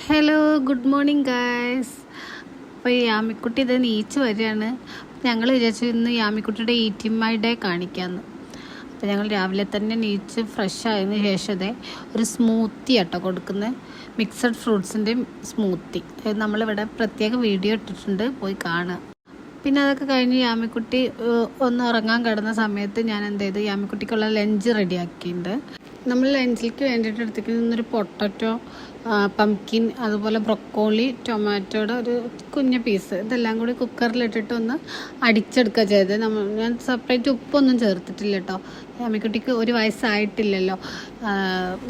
Hello good morning guys. അപ്പോൾ ഈ യാമിക്കുട്ടി ഇത് നീച്ച് വരികയാണ്. ഞങ്ങൾ വിചാരിച്ചു ഇന്ന് യാമിക്കുട്ടിയുടെ ഈറ്റിംഗ് മൈ ഡേ കാണിക്കാമെന്ന്. അപ്പോൾ ഞങ്ങൾ രാവിലെ തന്നെ നീച്ച് ഫ്രഷ് ആയതിനു ശേഷം ഒരു സ്മൂത്തി ആട്ടോ കൊടുക്കുന്നത്, മിക്സഡ് ഫ്രൂട്ട്സിൻ്റെ സ്മൂത്തി. നമ്മളിവിടെ പ്രത്യേക വീഡിയോ ഇട്ടിട്ടുണ്ട്, പോയി കാണുക. പിന്നെ അതൊക്കെ കഴിഞ്ഞ് യാമിക്കുട്ടി ഒന്ന് ഉറങ്ങാൻ കിടന്ന സമയത്ത് ഞാൻ എന്ത് ചെയ്തു, യാമിക്കുട്ടിക്കുള്ള ലഞ്ച് റെഡിയാക്കിയിട്ടുണ്ട്. നമ്മൾ ലഞ്ചിലേക്ക് വേണ്ടിയിട്ട് എടുത്തിരിക്കുന്നൊരു പൊട്ടറ്റോ, പംകിൻ, അതുപോലെ ബ്രൊക്കോളി, ടൊമാറ്റോയുടെ ഒരു കുഞ്ഞ പീസ്, ഇതെല്ലാം കൂടി കുക്കറിലിട്ടിട്ട് ഒന്ന് അടിച്ചെടുക്കുക ചെയ്ത്. ഞാൻ സെപ്പറേറ്റ് ഉപ്പൊന്നും ചേർത്തിട്ടില്ല കേട്ടോ. യാമിക്കുട്ടിക്ക് ഒരു വയസ്സായിട്ടില്ലല്ലോ.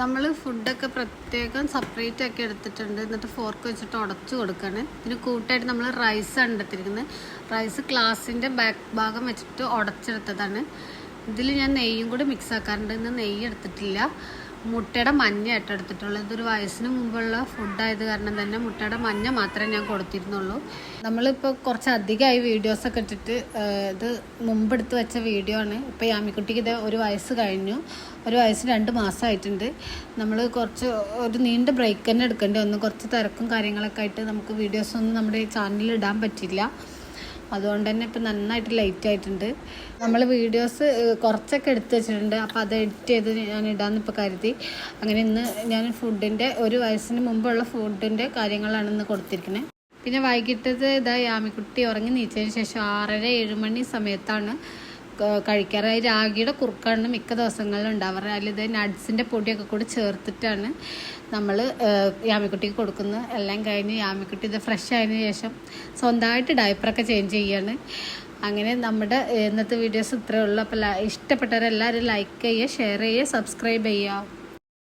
നമ്മൾ ഫുഡൊക്കെ പ്രത്യേകം സെപ്പറേറ്റ് ആക്കി എടുത്തിട്ടുണ്ട്. എന്നിട്ട് ഫോർക്ക് വെച്ചിട്ട് ഉടച്ചു കൊടുക്കുകയാണ്. ഇതിന് കൂട്ടായിട്ട് നമ്മൾ റൈസാണ് എടുത്തിരിക്കുന്നത്. റൈസ് ഗ്ലാസിൻ്റെ ബാക്ക് ഭാഗം വെച്ചിട്ട് ഉടച്ചെടുത്തതാണ്. ഇതിൽ ഞാൻ നെയ്യും കൂടി മിക്സ് ആക്കാറുണ്ട്. ഇന്ന് നെയ്യ് എടുത്തിട്ടില്ല. മുട്ടയുടെ മഞ്ഞ ആയിട്ട് എടുത്തിട്ടുള്ളൂ. ഇതൊരു വയസ്സിന് മുമ്പുള്ള ഫുഡായത് കാരണം തന്നെ മുട്ടയുടെ മഞ്ഞ മാത്രമേ ഞാൻ കൊടുത്തിരുന്നുള്ളൂ. നമ്മളിപ്പോൾ കുറച്ചധികമായി വീഡിയോസൊക്കെ ഇട്ടിട്ട്, ഇത് മുമ്പെടുത്ത് വെച്ച വീഡിയോ ആണ്. ഇപ്പോൾ യാമിക്കുട്ടിക്ക് ഇത് ഒരു വയസ്സ് കഴിഞ്ഞു, ഒരു വയസ്സ് 2 മാസമായിട്ടുണ്ട്. നമ്മൾ ഒരു നീണ്ട ബ്രേക്ക് തന്നെ എടുക്കേണ്ടി വന്നു. കുറച്ച് തിരക്കും കാര്യങ്ങളൊക്കെ ആയിട്ട് നമുക്ക് വീഡിയോസൊന്നും നമ്മുടെ ചാനലിൽ ഇടാൻ പറ്റില്ല. അതുകൊണ്ട് തന്നെ ഇപ്പം നന്നായിട്ട് ലേറ്റ് ആയിട്ടുണ്ട്. നമ്മൾ വീഡിയോസ് കുറച്ചൊക്കെ എടുത്ത് വെച്ചിട്ടുണ്ട്. അപ്പോൾ അത് എഡിറ്റ് ചെയ്ത് ഞാൻ ഇടാമെന്ന് ഇപ്പോൾ കരുതി. അങ്ങനെ ഇന്ന് ഞാൻ ഫുഡിൻ്റെ ഒരു വയസ്സിന് മുമ്പുള്ള ഫുഡിൻ്റെ കാര്യങ്ങളാണ് ഇന്ന് കൊടുത്തിരിക്കുന്നത്. പിന്നെ വൈകിട്ടത് യാമിക്കുട്ടി ഉറങ്ങി നീച്ചതിന് ശേഷം 6:30-7 മണി സമയത്താണ് കഴിക്കാറായി. രാഗിയുടെ കുറുക്കാണ് മിക്ക ദിവസങ്ങളിലും ഉണ്ടാവാറ്. അതിൽ നട്ട്സിൻ്റെ പൊടിയൊക്കെ കൂടി ചേർത്തിട്ടാണ് നമ്മൾ യാമിക്കുട്ടിക്ക് കൊടുക്കുന്നത്. എല്ലാം കഴിഞ്ഞ് യാമിക്കുട്ടി ഇത് ഫ്രഷ് ആയതിനു ശേഷം സ്വന്തമായിട്ട് ഡയപ്പറൊക്കെ ചേഞ്ച് ചെയ്യാണ്. അങ്ങനെ നമ്മുടെ ഇന്നത്തെ വീഡിയോസ് ഇത്രയേ ഉള്ളൂ. അപ്പോൾ ഇഷ്ടപ്പെട്ടവരെല്ലാവരും ലൈക്ക് ചെയ്യുക, ഷെയർ ചെയ്യുക, സബ്സ്ക്രൈബ് ചെയ്യുക.